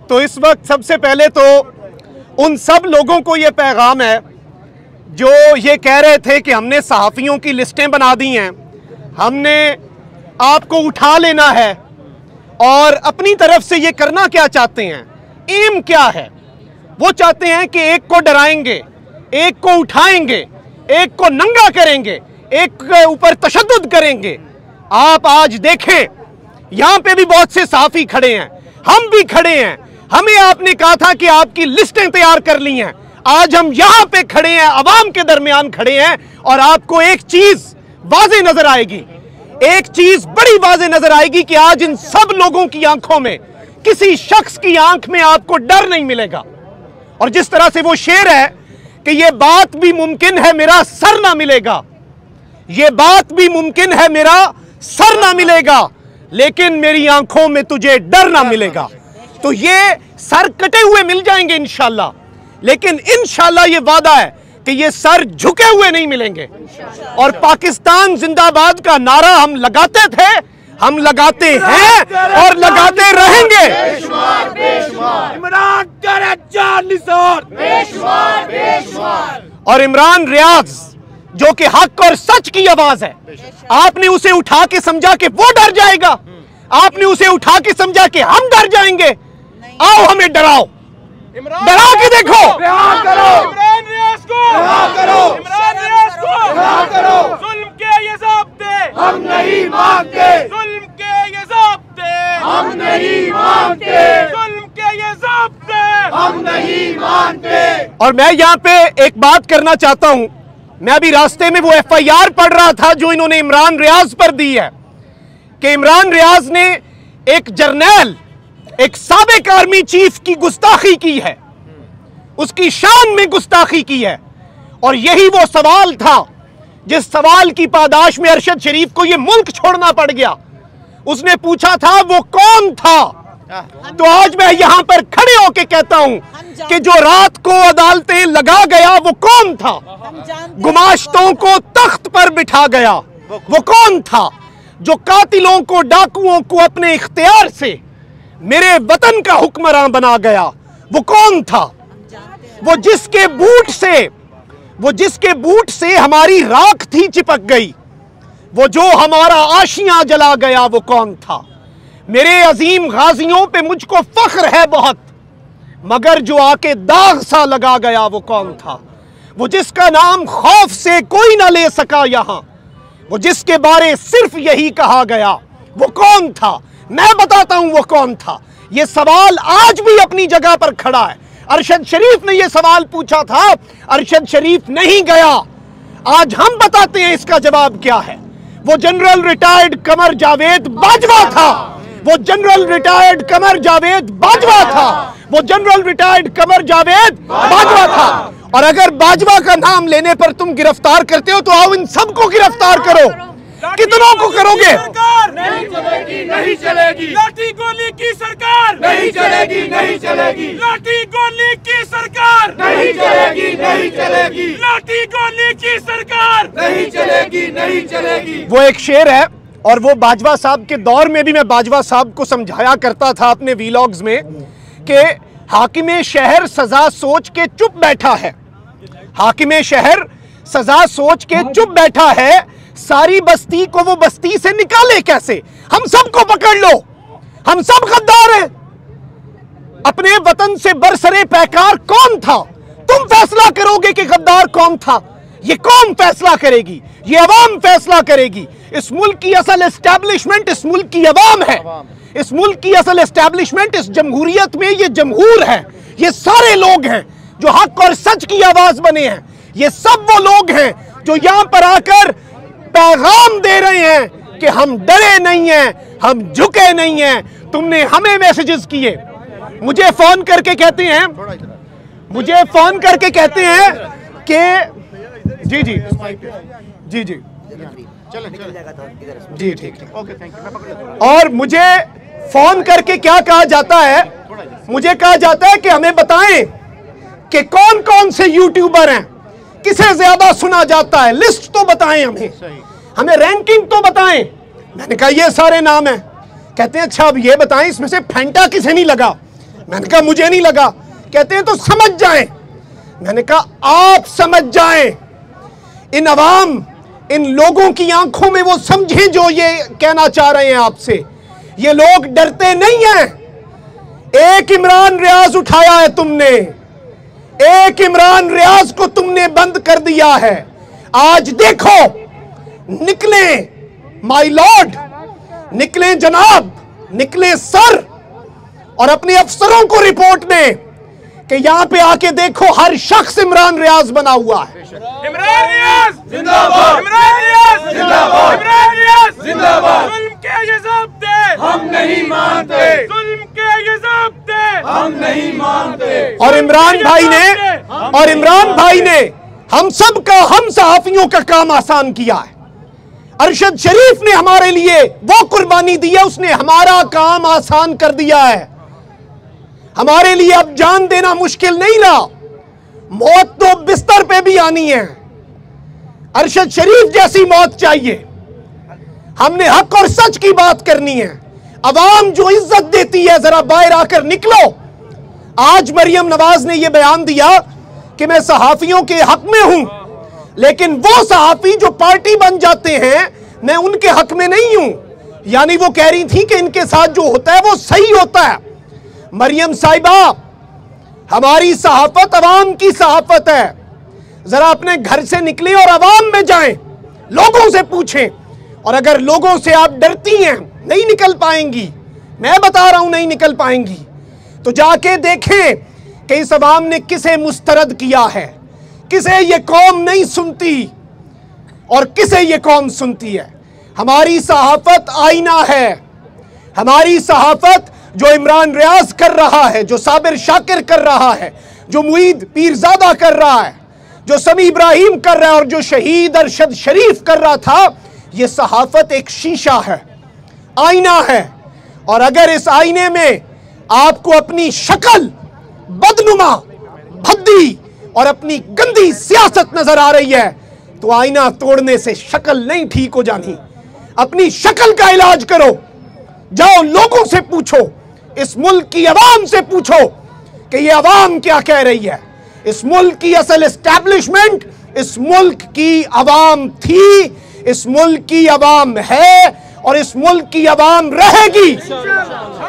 तो इस वक्त सबसे पहले तो उन सब लोगों को ये पैगाम है जो ये कह रहे थे कि हमने सहाफ़ियों की लिस्टें बना दी हैं, हमने आपको उठा लेना है, और अपनी तरफ से ये करना क्या चाहते हैं, एम क्या है? वो चाहते हैं कि एक को डराएंगे, एक को उठाएंगे, एक को नंगा करेंगे, एक के ऊपर तशद्दुद करेंगे। आप आज देखें, यहां पे भी बहुत से सहाफ़ी खड़े हैं, हम भी खड़े हैं। हमें आपने कहा था कि आपकी लिस्टें तैयार कर ली हैं। आज हम यहां पे खड़े हैं, अवाम के दरमियान खड़े हैं, और आपको एक चीज वाज़े नजर आएगी, एक चीज बड़ी वाज़े नजर आएगी कि आज इन सब लोगों की आंखों में, किसी शख्स की आंख में आपको डर नहीं मिलेगा। और जिस तरह से वो शेर है कि ये बात भी मुमकिन है मेरा सर ना मिलेगा, ये बात भी मुमकिन है मेरा सर ना मिलेगा, लेकिन मेरी आंखों में तुझे डर ना मिलेगा। तो ये सर कटे हुए मिल जाएंगे इंशाल्लाह, लेकिन इंशाल्लाह ये वादा है कि ये सर झुके हुए नहीं मिलेंगे। और पाकिस्तान जिंदाबाद का नारा हम लगाते थे, हम लगाते हैं और लगाते रहेंगे। और इमरान रियाज जो कि हक और सच की आवाज है, आपने उसे उठा के समझा कि वो डर जाएगा, आपने उसे उठा के समझा कि हम डर जाएंगे। आओ हमें डराओ, डरा के देखो। इमरान रियाज को, इमरान रियाज को, जुल्म के ये ज़ाब्ते हम नहीं मांगते, जुल्म के ये ज़ाब्ते हम नहीं मांगते, जुल्म के ये ज़ाब्ते हम नहीं मानते। और मैं यहाँ पे एक बात करना चाहता हूं, मैं अभी रास्ते में वो FIR पढ़ रहा था जो इन्होंने इमरान रियाज पर दी है कि इमरान रियाज ने एक जर्नैल, एक साबिक आर्मी चीफ की गुस्ताखी की है, उसकी शान में गुस्ताखी की है। और यही वो सवाल था जिस सवाल की पादाश में अरशद शरीफ को ये मुल्क छोड़ना पड़ गया। उसने पूछा था वो कौन था। तो आज मैं यहां पर खड़े होके कहता हूं कि जो रात को अदालतें लगा गया वो कौन था, गुमाश्तों को तख्त पर बिठा गया वो कौन था, जो कातिलों को, डाकुओं को अपने इख्तियार से मेरे वतन का हुक्मरान बना गया वो कौन था, वो जिसके बूट से हमारी राख थी चिपक गई, वो जो हमारा आशियां जला गया वो कौन था। मेरे अजीम गाजियों पे मुझको फख्र है बहुत, मगर जो आके दाग सा लगा गया वो कौन था, वो जिसका नाम खौफ से कोई ना ले सका यहां, वो जिसके बारे सिर्फ यही कहा गया वो कौन था। मैं बताता हूं वो कौन था। ये सवाल आज भी अपनी जगह पर खड़ा है। अरशद शरीफ ने ये सवाल पूछा था, अरशद शरीफ नहीं गया। आज हम बताते हैं इसका जवाब क्या है। वो जनरल रिटायर्ड कमर जावेद बाजवा था, वो जनरल रिटायर्ड कमर जावेद बाजवा था, वो जनरल रिटायर्ड कमर जावेद बाजवा था। और अगर बाजवा का नाम लेने पर तुम गिरफ्तार करते हो तो आओ इन सबको गिरफ्तार करो। कितनों को करोगे? नहीं चलेगी, नहीं चलेगी, लाठी गोली की सरकार नहीं चलेगी, नहीं चलेगी, लाठी गोली की सरकार नहीं चलेगी, नहीं चलेगी, लाठी गोली की सरकार नहीं चलेगी, नहीं चलेगी। वो एक शेर है, और वो बाजवा साहब के दौर में भी मैं बाजवा साहब को समझाया करता था अपने वीलॉग्स में कि हाकिमे शहर सजा सोच के चुप बैठा है, हाकिमे शहर सजा सोच के चुप बैठा है, सारी बस्ती को वो बस्ती से निकाले कैसे। हम सबको पकड़ लो, हम सब गद्दार हैं। अपने वतन से बरसरे पैकार कौन था? तुम फैसला करोगे कि गद्दार कौन था? ये कौम फैसला करेगी, ये अवाम फैसला करेगी। इस मुल्क की असल एस्टैब्लिशमेंट इस मुल्क की अवाम है, इस मुल्क की असल एस्टैब्लिशमेंट इस जमहूरियत में ये जमहूर है, ये सारे लोग हैं जो हक और सच की आवाज बने हैं। ये सब वो लोग हैं जो यहां पर आकर पैगाम दे रहे हैं कि हम डरे नहीं हैं, हम झुके नहीं हैं। तुमने हमें मैसेजेस किए, मुझे फोन करके कहते हैं, मुझे फोन करके कहते हैं कि जी जी जी जी जी ठीक, और मुझे फोन करके क्या कहा जाता है, मुझे कहा जाता है कि हमें बताएं कि कौन कौन से यूट्यूबर हैं, किसे ज्यादा सुना जाता है, लिस्ट तो बताएं हमें रैंकिंग तो बताएं। मैंने कहा ये सारे नाम हैं। कहते हैं अच्छा अब ये बताएं इसमें से फेंटा किसे नहीं लगा। मैंने कहा मुझे नहीं लगा। कहते हैं तो समझ जाएं। मैंने कहा आप समझ जाएं, इन अवाम, इन लोगों की आंखों में वो समझें जो ये कहना चाह रहे हैं आपसे। ये लोग डरते नहीं हैं। एक इमरान रियाज उठाया है तुमने, एक इमरान रियाज को तुमने बंद कर दिया है। आज देखो, निकले माय लॉर्ड, निकले जनाब, निकले सर, और अपने अफसरों को रिपोर्ट दें कि यहां पे आके देखो हर शख्स इमरान रियाज बना हुआ है। इमरान रियाज जिंदाबाद, इमरान रियाज जिंदाबाद, इमरान रियाज जिंदाबाद। जुल्म के ये ज़ाब्ते हम नहीं मानते, जुल्म के ये ज़ाब्ते हम नहीं मानते। और इमरान भाई ने हम सब का, हम सहाफियों का काम आसान किया है। अरशद शरीफ ने हमारे लिए वो कुर्बानी दी है, उसने हमारा काम आसान कर दिया है। हमारे लिए अब जान देना मुश्किल नहीं रहा, मौत तो बिस्तर पे भी आनी है। अरशद शरीफ जैसी मौत चाहिए। हमने हक और सच की बात करनी है। अवाम जो इज्जत देती है, जरा बाहर आकर निकलो। आज मरियम नवाज ने यह बयान दिया कि मैं सहाफियों के हक में हूं, लेकिन वो सहाफी जो पार्टी बन जाते हैं, मैं उनके हक में नहीं हूं। यानी वो कह रही थी कि इनके साथ जो होता है वो सही होता है। मरियम साहिबा, हमारी सहाफत अवाम की सहाफत है। जरा अपने घर से निकले और अवाम में जाएं, लोगों से पूछें। और अगर लोगों से आप डरती हैं, नहीं निकल पाएंगी, मैं बता रहा हूं नहीं निकल पाएंगी, तो जाके देखें कि इस अवाम ने किसे मुस्तरद किया है, किसे ये कौम नहीं सुनती और किसे ये कौम सुनती है। हमारी सहाफत आईना है। हमारी सहाफत जो इमरान रियाज कर रहा है, जो साबिर शाकिर कर रहा है, जो मुईद पीरजादा कर रहा है, जो समी इब्राहिम कर रहा है और जो शहीद अरशद शरीफ कर रहा था, ये सहाफत एक शीशा है, आईना है। और अगर इस आईने में आपको अपनी शक्ल बदनुमा, भद्दी और अपनी गंदी सियासत नजर आ रही है, तो आईना तोड़ने से शक्ल नहीं ठीक हो जानी। अपनी शक्ल का इलाज करो। जाओ लोगों से पूछो, इस मुल्क की अवाम से पूछो कि ये अवाम क्या कह रही है। इस मुल्क की असल एस्टैब्लिशमेंट इस मुल्क की अवाम थी, इस मुल्क की अवाम है और इस मुल्क की अवाम रहेगी।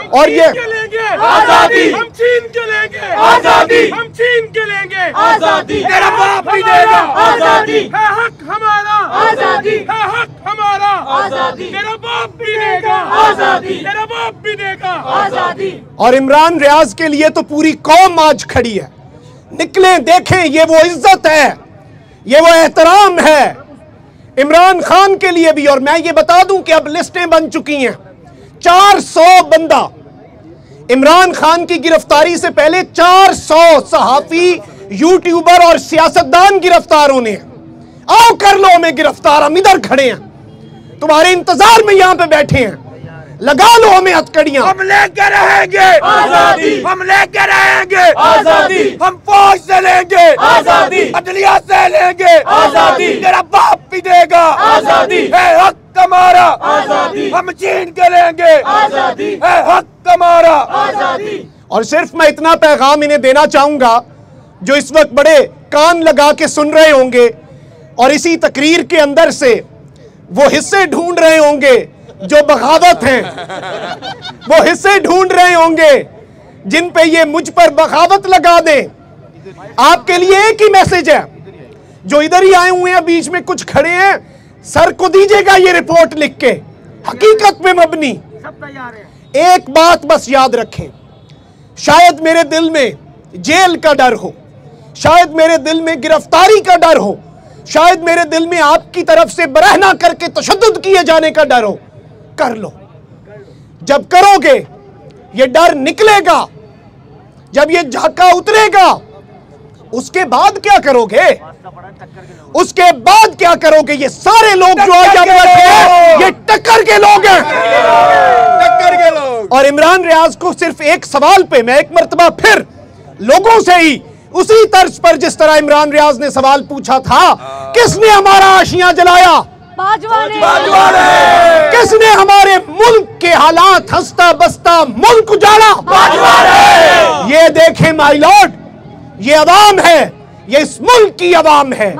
और ये आजादी हम छीन के लेंगे, आजादी हम छीन के लेंगे, आजादी तेरा बाप भी देगा, आजादी है हक हमारा, आजादी है हक हमारा, आजादी तेरा बाप भी देगा, आजादी तेरा बाप भी देगा, आजादी। और इमरान रियाज के लिए तो पूरी कौम आज खड़ी है। निकलें, देखें, ये वो इज्जत है, ये वो एहतराम है इमरान खान के लिए भी। और मैं ये बता दूं कि अब लिस्टें बन चुकी हैं। 400 बंदा, इमरान खान की गिरफ्तारी से पहले 400 सहाफी, यूट्यूबर और सियासतदान गिरफ्तार होने हैं। आओ कर लो हमें गिरफ्तार, हम इधर खड़े हैं, तुम्हारे इंतजार में यहां पे बैठे हैं, लगा लो हमें हथकड़ियां। हम लेकर रहेंगे आजादी, हम लेकर रहेंगे आजादी, हम फौज से लेंगे आजादी, अदलिया से लेंगे आजादी, तेरा बाप भी देगा आजादी, है हक हमारा आजादी, हम छीन के लेंगे आजादी, है हक हमारा आजादी। और सिर्फ मैं इतना पैगाम इन्हें देना चाहूंगा, जो इस वक्त बड़े कान लगा के सुन रहे होंगे और इसी तकरीर के अंदर से वो हिस्से ढूंढ रहे होंगे जो बगावत हैं, वो हिस्से ढूंढ रहे होंगे जिन पे ये मुझ पर बगावत लगा दें। आपके लिए एक ही मैसेज है, जो इधर ही आए हुए हैं, बीच में कुछ खड़े हैं, सर को दीजिएगा ये रिपोर्ट लिख के, हकीकत पे मबनी। एक बात बस याद रखें, शायद मेरे दिल में जेल का डर हो, शायद मेरे दिल में गिरफ्तारी का डर हो, शायद मेरे दिल में आपकी तरफ से बरहना करके तशद्दुद किए जाने का डर हो, कर लो। जब करोगे ये डर निकलेगा, जब ये झाका उतरेगा, उसके बाद क्या करोगे? उसके बाद क्या करोगे? ये सारे लोग जो आज बैठे हैं, ये टक्कर के लोग हैं, टक्कर के लोग। और इमरान रियाज को सिर्फ एक सवाल पे मैं एक मर्तबा फिर लोगों से ही उसी तर्ज पर जिस तरह इमरान रियाज ने सवाल पूछा था, किसने हमारा आशियां जलाया? किसने हमारे मुल्क के हालात हंसता बसता मुल्क उजाड़ा? देखें माय लॉर्ड, ये अवाम है, ये इस मुल्क की अवाम है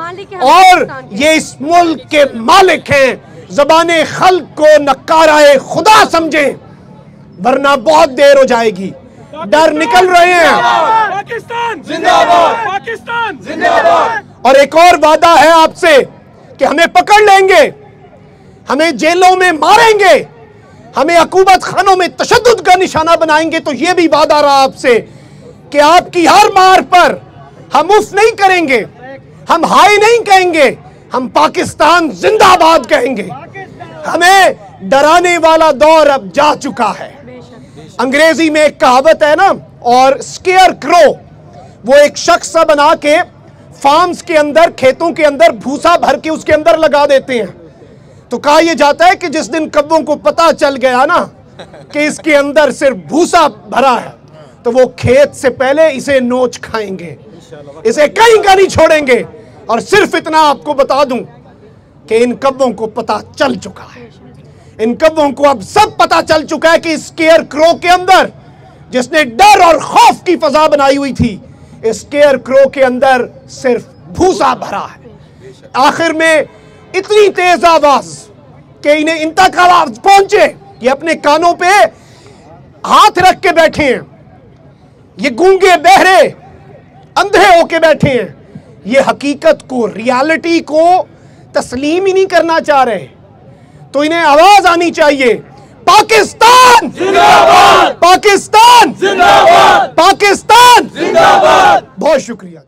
और ये इस मुल्क के मालिक हैं। ज़बाने खल्क को नकाराए खुदा समझें, वरना बहुत देर हो जाएगी। डर निकल रहे हैं। पाकिस्तान जिंदाबाद, पाकिस्तान जिंदाबाद। और एक और वादा है आपसे कि हमें पकड़ लेंगे, हमें जेलों में मारेंगे, हमें अकूबत खानों में तशद्दुद का निशाना बनाएंगे। तो यह भी वादा रहा आपसे कि आपकी हर मार पर हम उफ नहीं करेंगे, हम हाय नहीं कहेंगे, हम पाकिस्तान जिंदाबाद कहेंगे। हमें डराने वाला दौर अब जा चुका है। अंग्रेजी में एक कहावत है ना, और स्केयर क्रो, वो एक शख्स सा बना के फार्म्स के अंदर, खेतों के अंदर भूसा भर के उसके अंदर लगा देते हैं। तो कहा यह जाता है कि जिस दिन कब्बों को पता चल गया ना कि इसके अंदर सिर्फ भूसा भरा है, तो वो खेत से पहले इसे नोच खाएंगे, इसे कहीं का नहीं छोड़ेंगे। और सिर्फ इतना आपको बता दूं कि इन कब्बों को पता चल चुका है, इन कब्बों को अब सब पता चल चुका है कि स्केयर क्रो के अंदर, जिसने डर और खौफ की फजा बनाई हुई थी, स्केयर क्रो के अंदर सिर्फ भूसा भरा है। आखिर में इतनी तेज आवाज कि इन्हें इन तक आवाज पहुंचे, ये अपने कानों पे हाथ रख के बैठे हैं, ये गूंगे बहरे अंधे होके बैठे हैं, ये हकीकत को, रियलिटी को तस्लीम ही नहीं करना चाह रहे। तो इन्हें आवाज आनी चाहिए, पाकिस्तान जिंदाबाद, पाकिस्तान जिंदाबाद, पाकिस्तान जिंदाबाद। बहुत शुक्रिया।